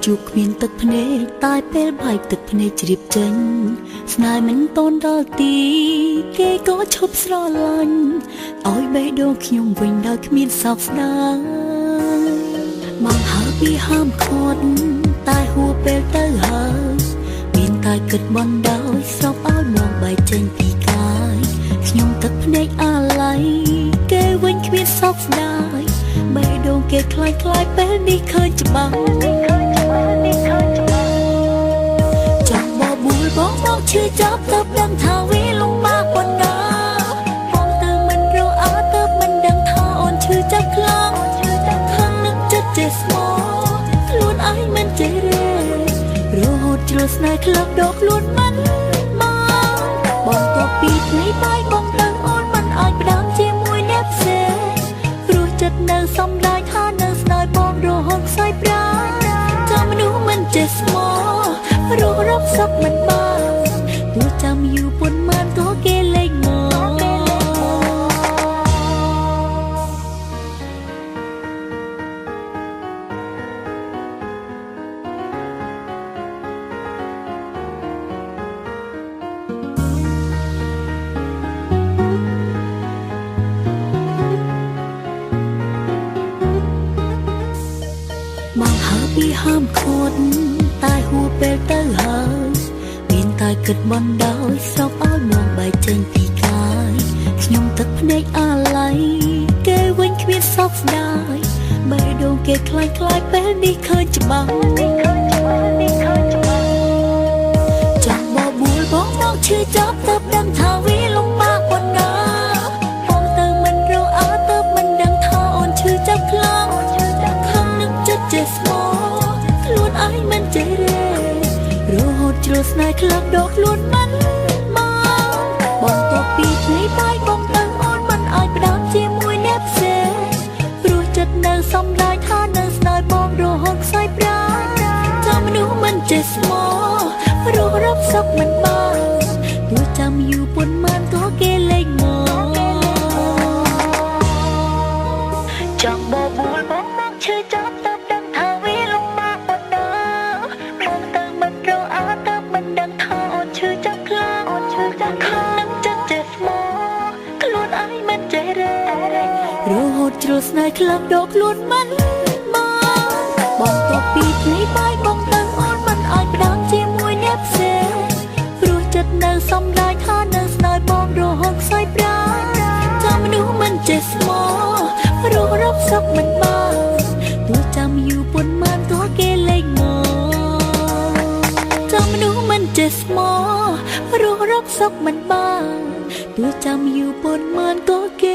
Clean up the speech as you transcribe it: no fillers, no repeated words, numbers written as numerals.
ជួបគ្មានទឹកភ្នែកតែពេលបែកទឹកភ្នែកជ្រាបចេញស្នេហ៍មិនតន់ដល់ទីគេក៏ឈប់ស្រឡាញ់ឲ្យបេះដូងខ្ញុំវិញដោយគ្មានសោកស្ដាយមកហើយពីហាមឃាត់តែហួពេលទៅហើយមានតែគិតបណ្ដោយសោកឲ្យមកបែកចេញពីកាយខ្ញុំទឹកភ្នែកអាឡ័យគេវិញគ្មានសោកស្ដាយបេះដូងគេខ្លាយពេលនេះឃើញច្បាស់ចាំបបួលបងមកឈឺចាប់ទៅដឹងថាវាលំបាកប៉ុណ្ណាបងទៅមិនរកអើទៅមិនដឹងថាអូនឈឺចាប់ខ្លាំងខាងនឹងចិត្តចេះស្មោខ្លួនឯងមិនចេះរេរហូតជ្រុលស្នេហ៍ក្លឹបដកខ្លួនមិនបងតបពីថ្ងៃបាយបងទៅអូនមិនអាចផ្ដាំជាមួយអ្នកផ្សេងព្រោះចិត្តនៅសំដាយថានៅស្ដាយបងរហូតខ្សែប្រាចាំមនុស្សមិនចេះស្មោរស់រកសុខមិនបានទោះចាំយូរប៉ុន្មានក៏គេលេងមកមកហើយពីហាមឃាត់តែហួពេលទៅហើយមានតែគិតបណ្ដោយសោកឲ្យមកបែកចេញពីកាយខ្ញុំទឹកភ្នែកអាឡ័យគេវិញគ្មានសោកស្ដាយបេះដូងគេខ្លាយពេលនេះឃើញច្បាស់ចាំបបួលបងមកឈឺចាប់ទៅដឹងថាវាលំបាកប៉ុណ្ណាបងទៅមិនរកអើទៅមិនដឹងថាអូនឈឺចាប់ខ្លាំងខាងនឹងចិត្តចេះស្មោខ្លួនឯងមិនចេះរេរហូតជ្រុលស្នេហ៍ក្លឹបដកខ្លួនមិនបងតបពីថ្ងៃបាយបងទៅអូនមិនអាចផ្ដាំជាមួយអ្នកផ្សេងព្រោះចិត្តនៅសំដាយថានៅស្ដាយបងរហូតខ្សែប្រាចាំមនុស្សមិនចេះស្មោរស់រកសុខមិនបានទោះចាំយូរប៉ុន្មានក៏គេលេងមកចាំបបួលបងមកឈឺចាប់ទៅដឹងថាវាលំបាកប៉ុណ្ណាបងទៅមិនរកអើទៅមិនដឹងថាអូនឈឺចាប់ខ្លាំងខាងនឹងចិត្តចេះស្មោខ្លួនឯងមិនចេះរេរហូតជ្រុលស្នេហ៍ក្លឹបដកខ្លួនមិនបងតបពីថ្ងៃបាយបងទៅអូនមិនអាចផ្ដាំជាមួយអ្នកផ្សេងព្រោះចិត្តនៅសំដាយថានៅស្ដាយបងរហូតខ្សែប្រាចាំមនុស្សមិនចេះស្មោរស់រកសុខមិនបានទោះចាំយូរប៉ុន្មានក៏គេលេងមកចាំមនុស្សមិនចេះស្មោរស់រកសុខមិនបានទោះចាំយូរប៉ុន្មានក៏គេ